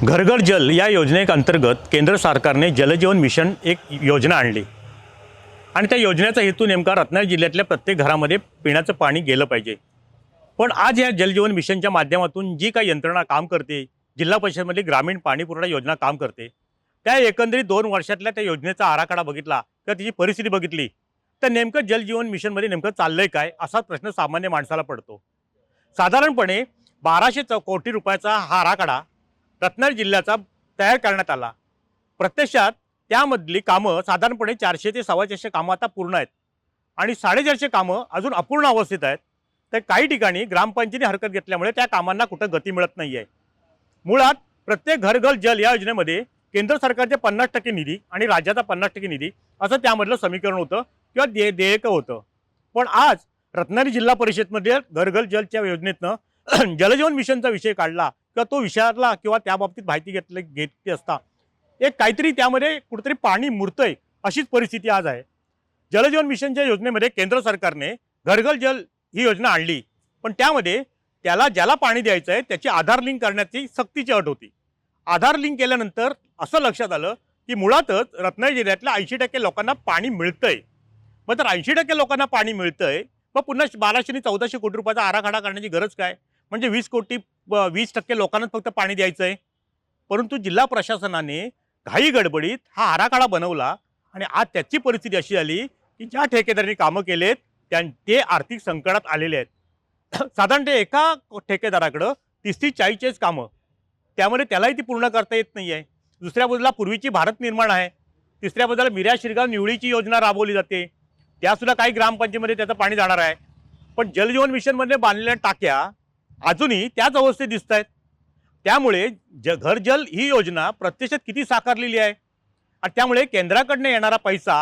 घर जल या योजनेअंतर्गत केंद्र सरकारने जलजीवन मिशन एक योजना आणली आणि त्या योजनेचा हेतू नेमका रत्नागिरी जिल्ह्यातल्या प्रत्येक घरामध्ये पिण्याचं पाणी गेलं पाहिजे। पण आज या जलजीवन मिशनच्या माध्यमातून जी काही यंत्रणा काम करते, जिल्हा परिषदेमधली ग्रामीण पाणीपुरवठा योजना काम करते, त्या एकंदरीत 2 वर्षातल्या त्या योजनेचा आराखडा बघितला किंवा त्याची परिस्थिती बघितली तर नेमकं जलजीवन मिशनमध्ये नेमकं चाललंय काय असा प्रश्न सामान्य माणसाला पडतो। साधारणपणे 1200 कोटी रुपयाचा हा आराखडा रत्नागिरी जिल्ह्याचा तयार करण्यात आला। प्रत्यक्षात त्यामधली कामं साधारणपणे 400 ते 450 कामं आता पूर्ण आहेत आणि 450 कामं अजून अपूर्ण अवस्थेत आहेत। तर काही ठिकाणी ग्रामपंचायतीने हरकत घेतल्यामुळे त्या कामांना कुठं गती मिळत नाही आहे। मुळात प्रत्येक घर जल या योजनेमध्ये केंद्र सरकारचे 50% निधी आणि राज्याचा 50% निधी असं त्यामधलं समीकरण होतं किंवा देयक होतं। पण आज रत्नागिरी जिल्हा परिषदमध्ये घर जलच्या योजनेतनं जलजीवन मिशनचा विषय काढला किंवा तो विचारला किंवा त्या बाबतीत माहिती घेतली असता एक काहीतरी त्यामध्ये कुठेतरी पाणी मुरतंय अशीच परिस्थिती आज आहे। जलजीवन मिशनच्या योजनेमध्ये केंद्र सरकारने घर जल ही योजना आणली, पण त्यामध्ये ज्याला पाणी द्यायचं आहे त्याची आधार लिंक करण्याची सक्तीची अट होती। आधार लिंक केल्यानंतर असं लक्षात आलं की मुळातच रत्नागिरी जिल्ह्यातल्या 80% लोकांना पाणी मिळतंय। मग तर 80% लोकांना पाणी मिळतंय, मग पुन्हा 1200 आणि 1400 कोटी रुपयाचा आराखडा करण्याची गरज काय? म्हणजे 20% लोकांना फक्त पाणी द्यायचं आहे। परंतु जिल्हा प्रशासनाने घाई गडबडीत हा आराखडा बनवला आणि आज त्याची परिस्थिती अशी आली की ज्या ठेकेदारांनी कामं केलेत ते आर्थिक संकटात आलेले आहेत। साधारणतः एका ठेकेदाराकडं 30-40 कामं, त्यामध्ये त्यालाही ती पूर्ण करता येत नाही आहे। दुसऱ्या बाजूला पूर्वीची भारत निर्माण आहे, तिसऱ्या बाजूला मिऱ्या शिरगाव निवळीची योजना राबवली जाते, त्यासुद्धा काही ग्रामपंचायतीमध्ये त्याचं पाणी जाणार आहे। पण जलजीवन मिशनमध्ये बांधलेल्या टाक्या अजूनही त्याच अवस्थेत दिसत आहेत। त्यामुळे घर जल ही योजना प्रत्यक्षात किती साकारलेली आहे आणि त्यामुळे केंद्राकडनं येणारा पैसा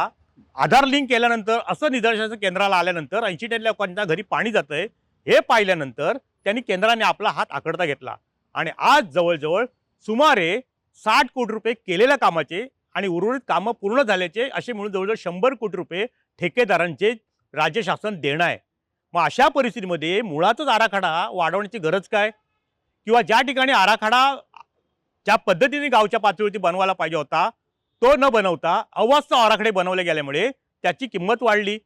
आधार लिंक केल्यानंतर असं निदर्शनाचं केंद्राला आल्यानंतर 80% लोकांच्या घरी पाणी जातंय हे पाहिल्यानंतर त्यांनी केंद्राने आपला हात आखडता घेतला आणि आज जवळजवळ सुमारे 60 कोटी रुपये केलेल्या कामाचे आणि उर्वरित कामं पूर्ण झाल्याचे असे मिळून जवळजवळ 100 कोटी रुपये ठेकेदारांचे राज्य शासन देणं आहे। मग अशा परिस्थितीमध्ये मुळातच आराखडा वाढवण्याची गरज काय? किंवा ज्या ठिकाणी आराखडा ज्या पद्धतीने गावच्या पातळीवरती बनवायला पाहिजे होता तो न बनवता अवास्तव आराखडे बनवले गेल्यामुळे त्याची किंमत वाढली।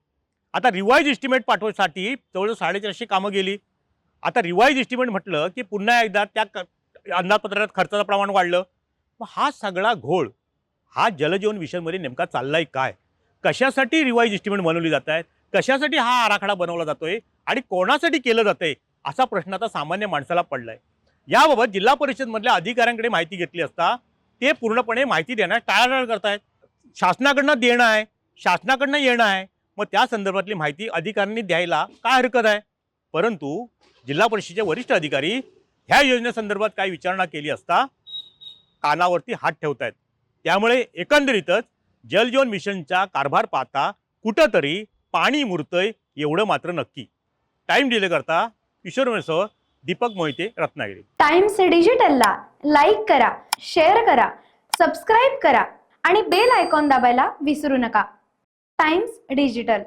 आता रिवाइज एस्टिमेट पाठवण्यासाठी जवळजवळ 450 कामं गेली। आता रिवाइज एस्टिमेट म्हटलं की पुन्हा एकदा त्या अंदाजपत्रकात खर्चाचं प्रमाण वाढलं। मग हा सगळा घोळ हा जलजीवन मिशनमध्ये नेमका चाललाय काय? कशासाठी रिवाइज एस्टिमेट बनवली जात आहेत? कशासाठी हा आराखडा बनवला जातोय आणि कोणासाठी केलं जातंय असा प्रश्न आता सामान्य माणसाला पडलाय। याबाबत जिल्हा परिषदमधल्या अधिकाऱ्यांकडे माहिती घेतली असता ते पूर्णपणे माहिती देण्यास टाळाटाळ करतायत। शासनाकडनं देणं आहे, शासनाकडनं येणं आहे, मग त्या संदर्भातली माहिती अधिकाऱ्यांनी द्यायला काय हरकत आहे? परंतु जिल्हा परिषदेचे वरिष्ठ अधिकारी ह्या योजनेसंदर्भात काही विचारणा केली असता कानावरती हात ठेवतायत। त्यामुळे एकंदरीतच जलजीवन मिशनचा कारभार पाहता कुठंतरी पाणी मुरतंय एवढं मात्र नक्की। टाइम डिले करता किशोर मेसह दीपक मोहिते, रत्नागिरी। टाइम्स डिजिटलला लाईक करा, शेअर करा, सबस्क्राईब करा आणि बेल आयकॉन दाबायला विसरू नका। Times digital.